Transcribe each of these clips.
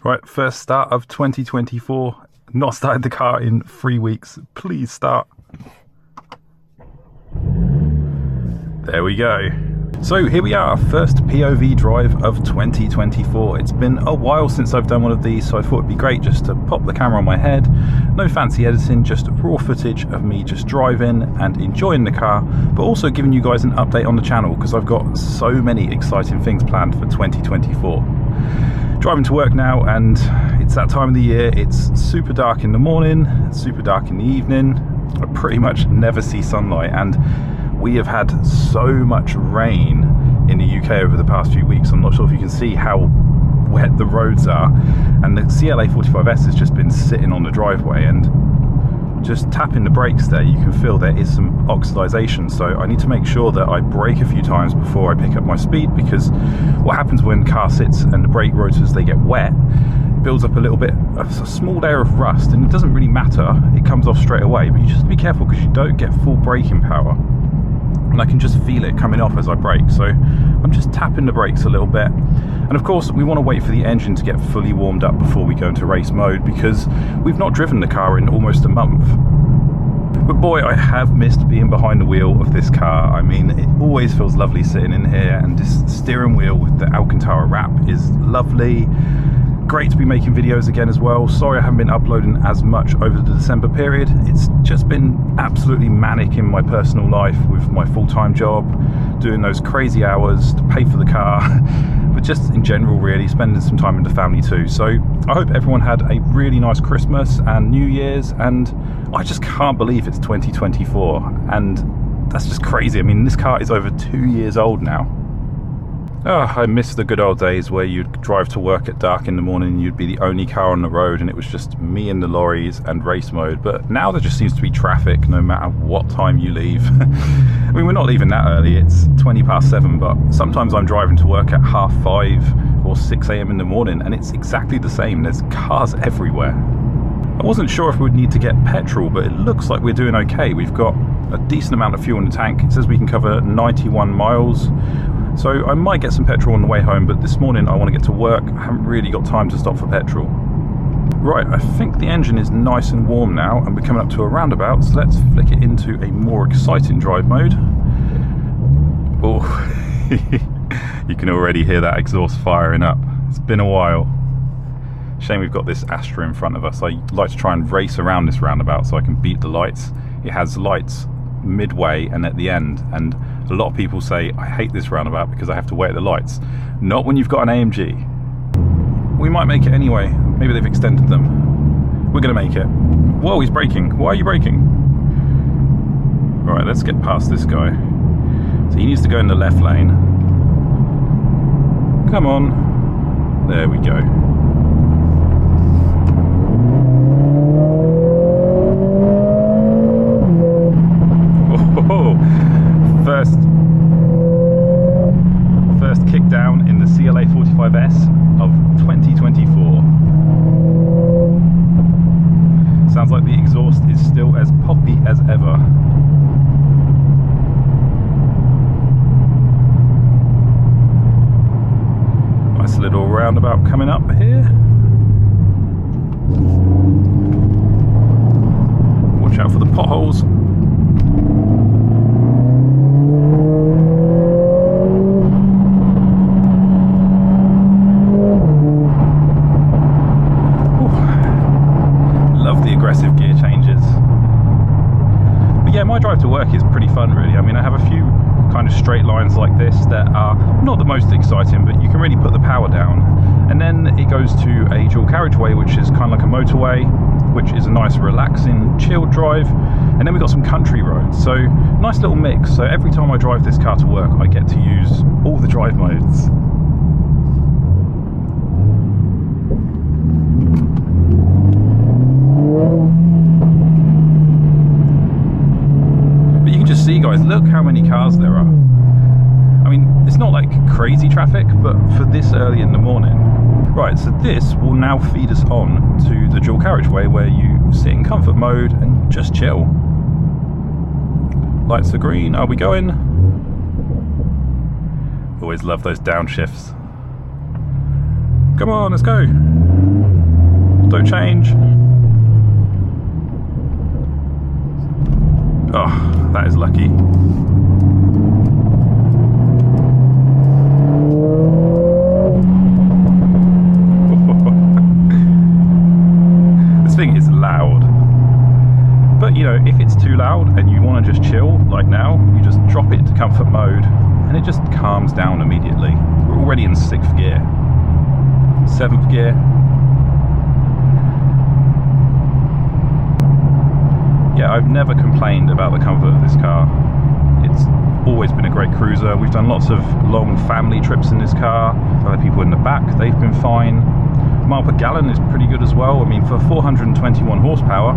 Right, first start of 2024. Not started the car in 3 weeks. Please start. There we go. So here we are, first POV drive of 2024. It's been a while since I've done one of these, so I thought it'd be great just to pop the camera on my head. No fancy editing, just raw footage of me just driving and enjoying the car, but also giving you guys an update on the channel because I've got so many exciting things planned for 2024. Driving to work now, and it's that time of the year. It's super dark in the morning, super dark in the evening. I pretty much never see sunlight, and we have had so much rain in the UK over the past few weeks. I'm not sure if you can see how wet the roads are, and the CLA45s has just been sitting on the driveway, and just tapping the brakes there, you can feel there is some oxidization. So I need to make sure that I brake a few times before I pick up my speed, because what happens when car sits and the brake rotors, they get wet, it builds up a little bit of a small layer of rust, and it doesn't really matter, it comes off straight away, but you just have to be careful because you don't get full braking power. And I can just feel it coming off as I brake, so I'm just tapping the brakes a little bit. And of course we want to wait for the engine to get fully warmed up before we go into race mode, because we've not driven the car in almost a month. But boy, I have missed being behind the wheel of this car. I mean, it always feels lovely sitting in here, and this steering wheel with the Alcantara wrap is lovely. Great to be making videos again as well. Sorry I haven't been uploading as much over the December period. It's just been absolutely manic in my personal life with my full-time job, doing those crazy hours to pay for the car, but just in general really spending some time with the family too. So I hope everyone had a really nice Christmas and New Year's, and I just can't believe it's 2024, and that's just crazy. I mean, this car is over 2 years old now. Oh, I miss the good old days where you'd drive to work at dark in the morning and you'd be the only car on the road, and it was just me and the lorries and race mode. But now there just seems to be traffic no matter what time you leave. I mean, we're not leaving that early, it's 7:20, but sometimes I'm driving to work at 5:30 or 6 AM in the morning, and it's exactly the same. There's cars everywhere. I wasn't sure if we'd need to get petrol, but it looks like we're doing okay. We've got a decent amount of fuel in the tank. It says we can cover 91 miles. So I might get some petrol on the way home, but this morning I want to get to work. I haven't really got time to stop for petrol. Right, I think the engine is nice and warm now, and we're coming up to a roundabout, so let's flick it into a more exciting drive mode. Oh, you can already hear that exhaust firing up. It's been a while. Shame we've got this Astra in front of us. I like to try and race around this roundabout so I can beat the lights. It has lights midway and at the end, and a lot of people say I hate this roundabout because I have to wait at the lights. Not when you've got an AMG. We might make it anyway. Maybe they've extended them. We're gonna make it. Whoa, he's braking. Why are you braking? Alright, let's get past this guy. So he needs to go in the left lane. Come on. There we go. First kick down in the CLA45s of 2024. Sounds like the exhaust is still as poppy as ever. Nice little roundabout coming up here. Watch out for the potholes. Aggressive gear changes. But yeah, my drive to work is pretty fun really. I mean, I have a few kind of straight lines like this that are not the most exciting, but you can really put the power down. And then it goes to a dual carriageway, which is kind of like a motorway, which is a nice relaxing chilled drive. And then we've got some country roads, so nice little mix. So every time I drive this car to work, I get to use all the drive modes. But you can just see, guys, look how many cars there are. I mean, it's not like crazy traffic, but for this early in the morning. Right, so this will now feed us on to the dual carriageway where you sit in comfort mode and just chill. Lights are green, are we going? Always love those downshifts. Come on, let's go. auto change. Oh, that is lucky. This thing is loud. But you know, if it's too loud and you want to just chill, like now, you just drop it into comfort mode and it just calms down immediately. We're already in 6th gear. 7th gear. Yeah, I've never complained about the comfort of this car. It's always been a great cruiser. We've done lots of long family trips in this car. Other people in the back, they've been fine. Mile per gallon is pretty good as well. I mean, for 421 horsepower,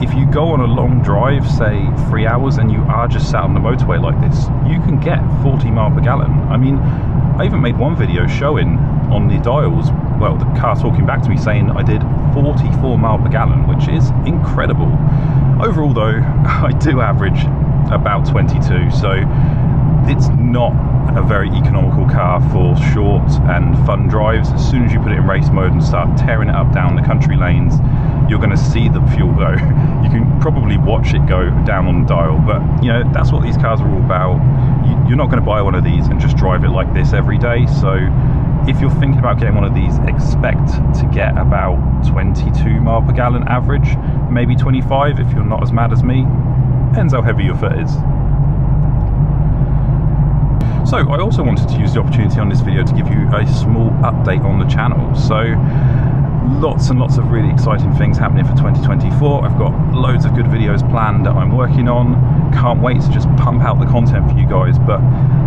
if you go on a long drive, say 3 hours, and you are just sat on the motorway like this, you can get 40 mile per gallon. I mean, I even made one video showing on the dials, well, the car talking back to me saying I did 44 mile per gallon, which is incredible. Overall though, I do average about 22, so it's not a very economical car for short and fun drives. As soon as you put it in race mode and start tearing it up down the country lanes, you're going to see the fuel go. You can probably watch it go down on the dial, but you know, that's what these cars are all about. You're not going to buy one of these and just drive it like this every day. So if you're thinking about getting one of these, expect to get about 22 mile per gallon average, maybe 25 if you're not as mad as me. Depends how heavy your foot is. So I also wanted to use the opportunity on this video to give you a small update on the channel. So lots and lots of really exciting things happening for 2024. I've got loads of good videos planned that I'm working on. Can't wait to just pump out the content for you guys. But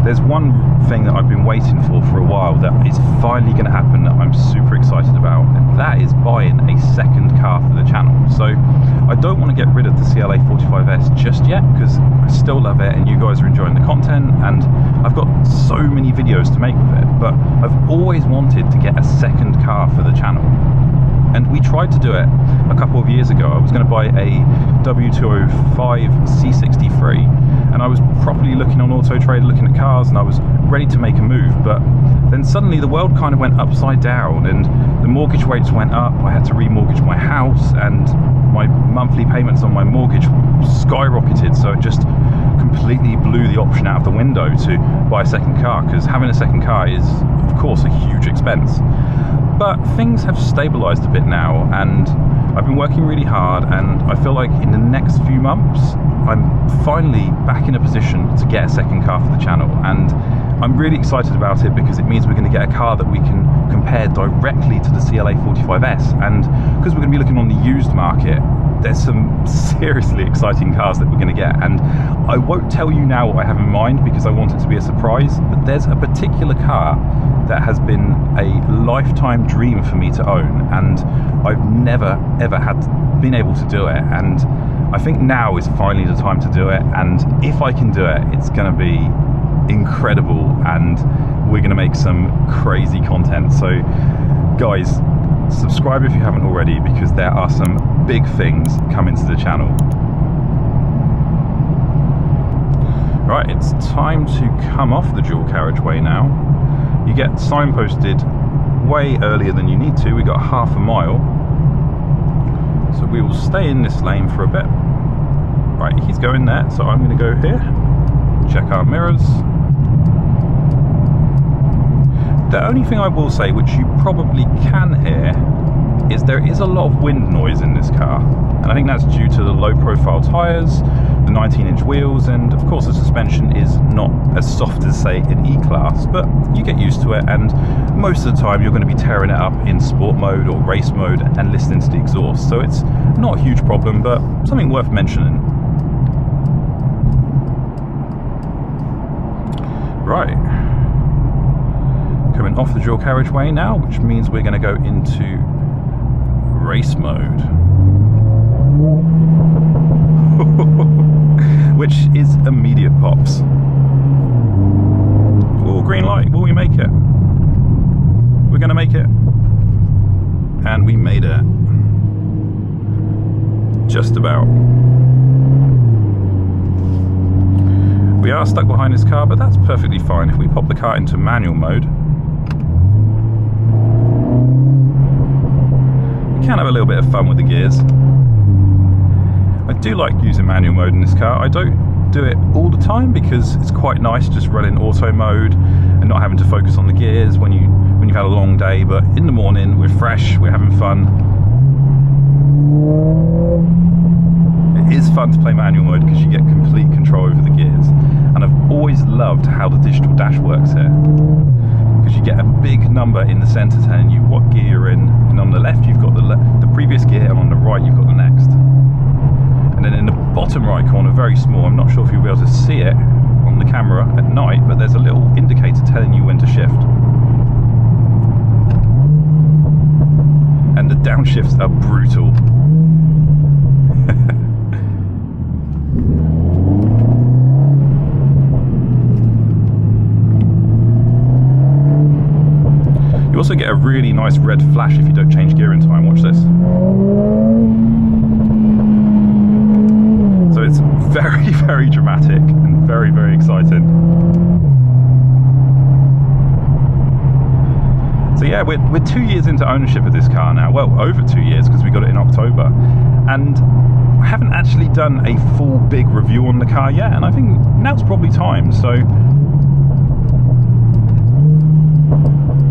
there's one thing that I've been waiting for a while that is finally going to happen that I'm super excited about, and that is buying a second car for the channel. So I don't want to get rid of the CLA45s just yet, because I still love it and you guys are enjoying the content and I've got so many videos to make with it, but I've always wanted to get a second car for the channel. And we tried to do it a couple of years ago. I was going to buy a W205 C63, and I was properly looking on Auto Trader, looking at cars, and I was ready to make a move. But then suddenly the world kind of went upside down, and the mortgage rates went up. I had to remortgage my house, and my monthly payments on my mortgage skyrocketed. So it just completely blew the option out of the window to buy a second car, because having a second car is, of course, a huge expense. But things have stabilized a bit now, and I've been working really hard, and I feel like in the next few months I'm finally back in a position to get a second car for the channel, and I'm really excited about it because it means we're going to get a car that we can compare directly to the CLA45s. And because we're going to be looking on the used market, there's some seriously exciting cars that we're going to get, and I won't tell you now what I have in mind because I want it to be a surprise. But there's a particular car that has been a lifetime dream for me to own, and I've never ever been able to do it, and I think now is finally the time to do it. And if I can do it, it's going to be incredible, and we're going to make some crazy content. So guys, subscribe if you haven't already, because there are some big things coming to the channel. Right, it's time to come off the dual carriageway now. You get signposted way earlier than you need to. We got half a mile, so we will stay in this lane for a bit. Right, he's going there, so I'm going to go here, check our mirrors. The only thing I will say, which you probably can hear, is there is a lot of wind noise in this car, and I think that's due to the low profile tyres, the 19-inch wheels, and of course the suspension is not as soft as, say, an E-Class, but you get used to it, and most of the time you're going to be tearing it up in sport mode or race mode and listening to the exhaust, so it's not a huge problem, but something worth mentioning. Right, coming off the dual carriageway now, which means we're going to go into race mode. Which is immediate pops. Oh, green light, will we make it? We're gonna make it. And we made it. Just about. We are stuck behind this car, but that's perfectly fine. If we pop the car into manual mode, we can have a little bit of fun with the gears. I do like using manual mode in this car. I don't do it all the time because it's quite nice just running auto mode and not having to focus on the gears when you've had a long day, but in the morning we're fresh, we're having fun. It is fun to play manual mode because you get complete control over the gears, and I've always loved how the digital dash works here, because you get a big number in the center telling you what gear you're in, and on the left you've got the previous gear, and on the right you've got the next. And then in the bottom right corner, very small, I'm not sure if you'll be able to see it on the camera at night, but there's a little indicator telling you when to shift. And the downshifts are brutal. You also get a really nice red flash if you don't change gear in time. Watch this. So it's very, very dramatic and very, very exciting. So yeah, we're 2 years into ownership of this car now. Well, over 2 years, because we got it in October. And I haven't actually done a full big review on the car yet, and I think now's probably time. So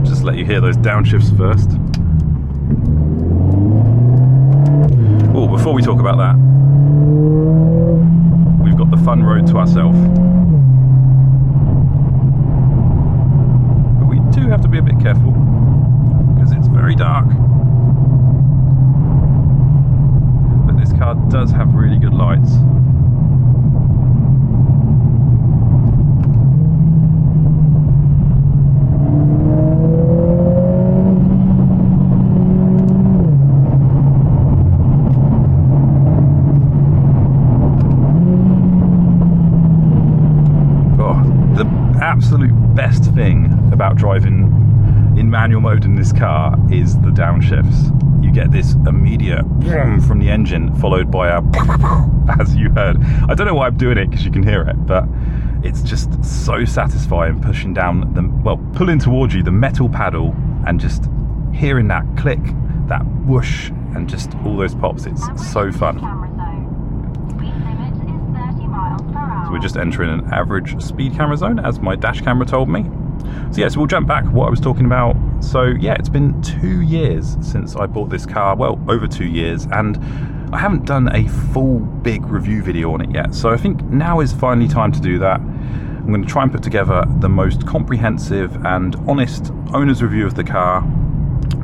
just let you hear those downshifts first. Oh, before we talk about that, we've got the fun road to ourselves. But we do have to be a bit careful because it's very dark. But this car does have really good lights. Absolute best thing about driving in manual mode in this car is the downshifts. You get this immediate from the engine followed by a as you heard. I don't know why I'm doing it because you can hear it, but it's just so satisfying pushing down the, well, pulling towards you the metal pedal and just hearing that click, that whoosh, and just all those pops. It's so fun. We're just entering an average speed camera zone, as my dash camera told me. So yeah, so we'll jump back what I was talking about. So yeah, it's been 2 years since I bought this car, well, over 2 years, and I haven't done a full big review video on it yet. So I think now is finally time to do that. I'm going to try and put together the most comprehensive and honest owner's review of the car,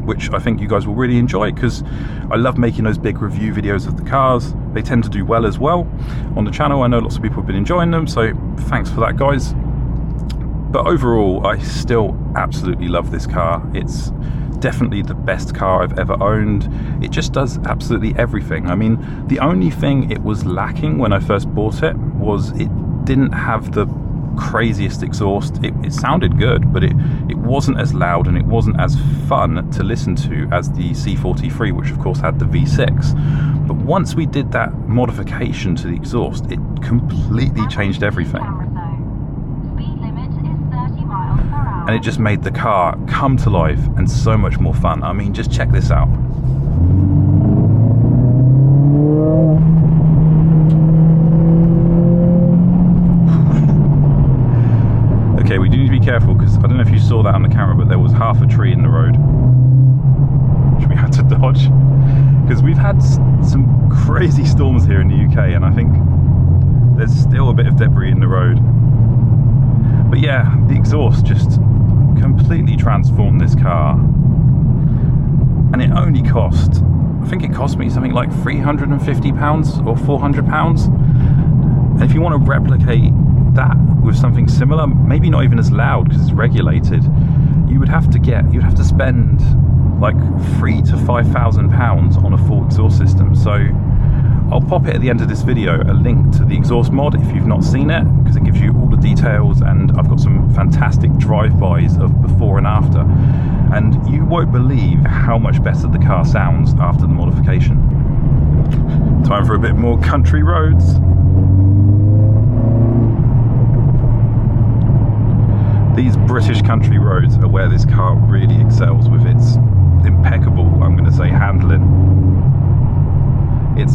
which I think you guys will really enjoy, because I love making those big review videos of the cars. They tend to do well as well on the channel. I know lots of people have been enjoying them, so thanks for that, guys. But overall, I still absolutely love this car. It's definitely the best car I've ever owned. It just does absolutely everything. I mean, the only thing it was lacking when I first bought it was it didn't have the craziest exhaust. It sounded good, but it wasn't as loud and it wasn't as fun to listen to as the C43, which of course had the V6. But once we did that modification to the exhaust, it completely changed everything. And it just made the car come to life and so much more fun. I mean, just check this out. Okay, we do need to be careful because I don't know if you saw that on the camera, but there was half a tree in the road, which we had to dodge. Because we've had some crazy storms here in the UK, and I think there's still a bit of debris in the road. But yeah, the exhaust just completely transformed this car. And it only cost, I think it cost me something like £350 or £400. And if you want to replicate that with something similar, maybe not even as loud because it's regulated, you'd have to spend like £3,000 to £5,000 on a full exhaust system. So I'll pop it at the end of this video, a link to the exhaust mod if you've not seen it, because it gives you all the details, and I've got some fantastic drive-bys of before and after, and you won't believe how much better the car sounds after the modification. Time for a bit more country roads. These British country roads are where this car really excels with its impeccable, I'm going to say, handling.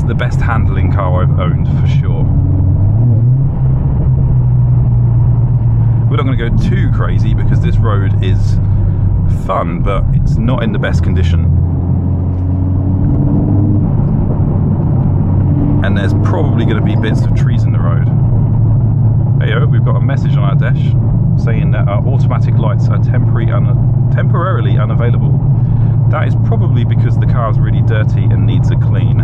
is the best handling car I've owned for sure. We're not going to go too crazy because this road is fun, but it's not in the best condition. And there's probably going to be bits of trees in the road. Hey, we've got a message on our dash saying that our automatic lights are temporarily unavailable. That is probably because the car is really dirty and needs a clean.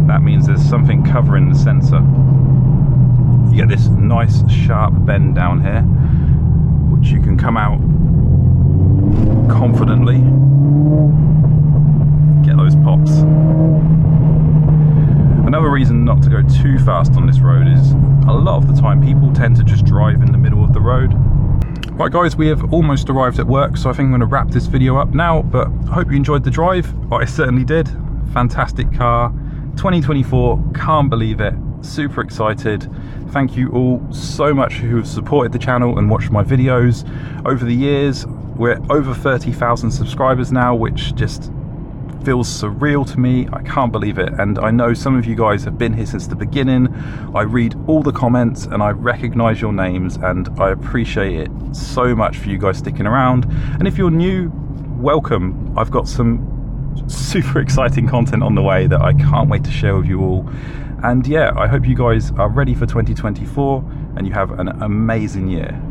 That means there's something covering the sensor. You get this nice sharp bend down here, which you can come out confidently. Get those pops. Another reason not to go too fast on this road is a lot of the time people tend to just drive in the middle of the road. Right guys, we have almost arrived at work, so I think I'm going to wrap this video up now, but I hope you enjoyed the drive. I certainly did. Fantastic car. 2024, can't believe it. Super excited. Thank you all so much who have supported the channel and watched my videos over the years. We're over 30,000 subscribers now, which just feels surreal to me. I can't believe it, and I know some of you guys have been here since the beginning. I read all the comments and I recognize your names, and I appreciate it so much for you guys sticking around. And if you're new, welcome. I've got some super exciting content on the way that I can't wait to share with you all. And yeah, I hope you guys are ready for 2024 and you have an amazing year.